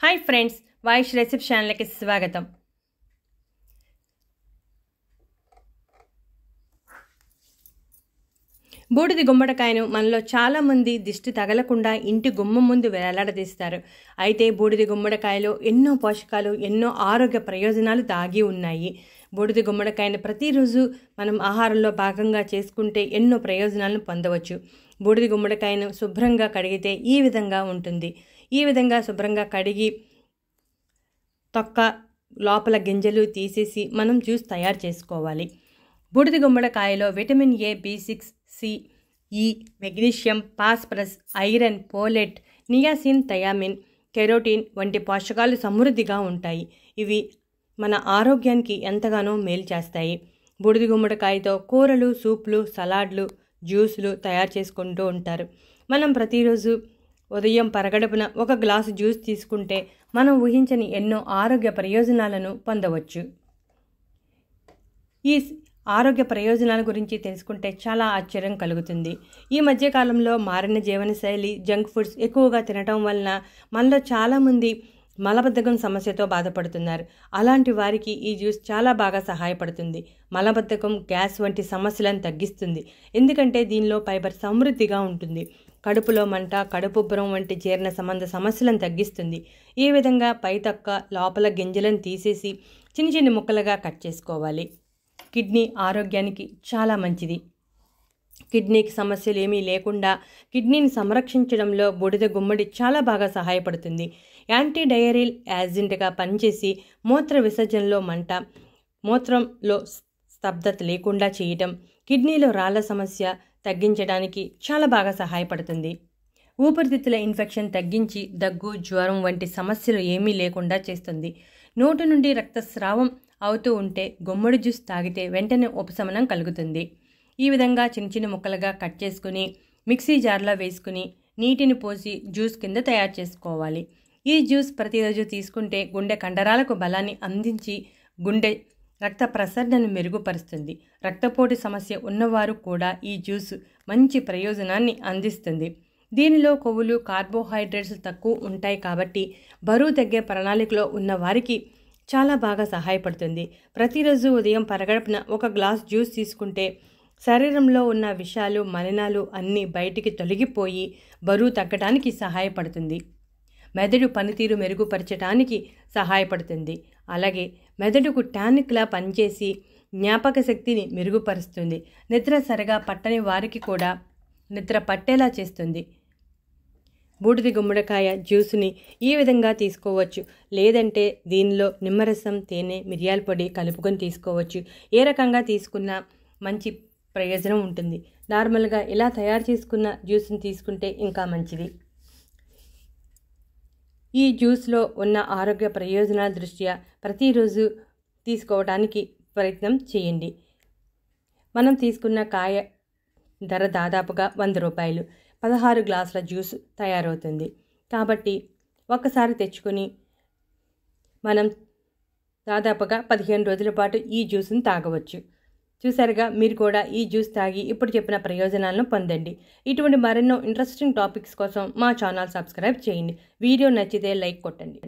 Hi friends, voice recipe ఛానల్కి స్వాగతం. బూడిద గుమ్మడికాయను మనలో చాలామంది దిష్టి తగలకుండా ఇంటి గుమ్మం ముందు వేలాడదీస్తారు. అయితే బూడిద గుమ్మడికాయలో ఎన్నో పోషకాలు, ఎన్నో ఆరోగ్య ప్రయోజనాలు దాగి ఉన్నాయి. బూడిద గుమ్మడికాయను ప్రతిరోజు మనం ఆహారంలో భాగంగా చేసుకుంటే ఎన్నో ప్రయోజనాలను పొందవచ్చు. బూడిద గుమ్మడికాయను శుభ్రంగా కడిగితే ఈ విధంగా ఉంటుంది. ఈ విధంగా శుభ్రంగా కడిగి తొక్క లోపల గింజలు తీసేసి మనం జ్యూస్ తయారు చేసుకోవాలి. బూడిద గుమ్మడికాయలో vitamin A, B6, C, E, magnesium, phosphorus, iron, folate, niacin, thiamine, carotene వంటి పోషకాలు సమృద్ధిగా ఉంటాయి. ఇవి మన ఆరోగ్యానికి ఎంతగానో మేలు చేస్తాయి. బూడిద గుమ్మడికాయతో కూరలు, సూప్లు, సలాడ్లు, జ్యూసులు తయారు చేసుకుంటూ ఉంటారు. మనం ప్రతిరోజు ఉదయం పరగడుపున ఒక గ్లాసు జ్యూస్ తీసుకుంటే మనం ఊహించని ఎన్నో ఆరోగ్య ప్రయోజనాలను పొందవచ్చు. ఈ ఆరోగ్య ప్రయోజనాల గురించి తెలుసుకుంటే చాలా ఆశ్చర్యం కలుగుతుంది. ఈ మధ్యకాలంలో మారిన జీవనశైలి, జంక్ ఫుడ్స్ ఎక్కువగా తినటం వలన మనలో చాలామంది మలబద్ధకం సమస్యతో బాధపడుతున్నారు. అలాంటి వారికి ఈ జ్యూస్ చాలా బాగా సహాయపడుతుంది. మలబద్ధకం, గ్యాస్ వంటి సమస్యలను తగ్గిస్తుంది. ఎందుకంటే దీనిలో ఫైబర్ సమృద్ధిగా ఉంటుంది. కడుపులో మంట, కడుపుబ్బరం వంటి జీర్ణ సంబంధ సమస్యలను తగ్గిస్తుంది. ఈ విధంగా పై తొక్క, లోపల గింజలను తీసేసి చిన్న చిన్న ముక్కలుగా కట్ చేసుకోవాలి. కిడ్నీ ఆరోగ్యానికి చాలా మంచిది. కిడ్నీకి సమస్యలు ఏమీ లేకుండా కిడ్నీని సంరక్షించడంలో బూడిద గుమ్మడి చాలా బాగా సహాయపడుతుంది. యాంటీ డయేరియల్ ఏజెంట్గా పనిచేసి మూత్ర విసర్జనలో మంట, మూత్రంలో స్తబ్దత లేకుండా చేయటం, కిడ్నీలో రాళ్ల సమస్య తగ్గించడానికి చాలా బాగా సహాయపడుతుంది. ఊపిరితిత్తుల ఇన్ఫెక్షన్ తగ్గించి దగ్గు, జ్వరం వంటి సమస్యలు ఏమీ లేకుండా చేస్తుంది. నోటి నుండి రక్తస్రావం అవుతూ ఉంటే గుమ్మడి జ్యూస్ తాగితే వెంటనే ఉపశమనం కలుగుతుంది. ఈ విధంగా చిన్న చిన్న ముక్కలుగా కట్ చేసుకుని మిక్సీ జార్లో వేసుకుని నీటిని పోసి జ్యూస్ కింద తయారు చేసుకోవాలి. ఈ జ్యూస్ ప్రతిరోజు తీసుకుంటే గుండె కండరాలకు బలాన్ని అందించి గుండె రక్త ప్రసరణను మెరుగుపరుస్తుంది. రక్తపోటు సమస్య ఉన్నవారు కూడా ఈ జ్యూస్ మంచి ప్రయోజనాన్ని అందిస్తుంది. దీనిలో కొవ్వులు, కార్బోహైడ్రేట్స్ తక్కువ ఉంటాయి కాబట్టి బరువు తగ్గే ప్రణాళికలో ఉన్న వారికి చాలా బాగా సహాయపడుతుంది. ప్రతిరోజు ఉదయం పరగడుపున ఒక గ్లాస్ జ్యూస్ తీసుకుంటే శరీరంలో ఉన్న విషాలు, మలినాలు అన్నీ బయటికి తొలగిపోయి బరువు తగ్గడానికి సహాయపడుతుంది. మెదడు పనితీరు మెరుగుపరచడానికి సహాయపడుతుంది. అలాగే మెదడుకు టానిక్లా పనిచేసి జ్ఞాపక శక్తిని మెరుగుపరుస్తుంది. నిద్ర సరిగా పట్టని వారికి కూడా నిద్ర పట్టేలా చేస్తుంది. బూడిద గుమ్మడికాయ జ్యూస్ని ఈ విధంగా తీసుకోవచ్చు. లేదంటే దీనిలో నిమ్మరసం, తేనె, మిరియాల పొడి కలుపుకొని తీసుకోవచ్చు. ఏ రకంగా తీసుకున్నా మంచి ప్రయోజనం ఉంటుంది. నార్మల్గా ఇలా తయారు చేసుకున్న జ్యూస్ని తీసుకుంటే ఇంకా మంచిది. ఈ జ్యూస్లో ఉన్న ఆరోగ్య ప్రయోజనాల దృష్ట్యా ప్రతిరోజు తీసుకోవడానికి ప్రయత్నం చేయండి. మనం తీసుకున్న కాయ ధర దాదాపుగా 100 రూపాయలు. 16 గ్లాసుల జ్యూస్ తయారవుతుంది. కాబట్టి ఒక్కసారి తెచ్చుకొని మనం దాదాపుగా 15 రోజుల పాటు ఈ జ్యూస్ని తాగవచ్చు. చూసారుగా, మీరు కూడా ఈ జ్యూస్ తాగి ఇప్పుడు చెప్పిన ప్రయోజనాలను పొందండి. ఇటువంటి మరెన్నో ఇంట్రెస్టింగ్ టాపిక్స్ కోసం మా ఛానల్ సబ్స్క్రైబ్ చేయండి. వీడియో నచ్చితే లైక్ కొట్టండి.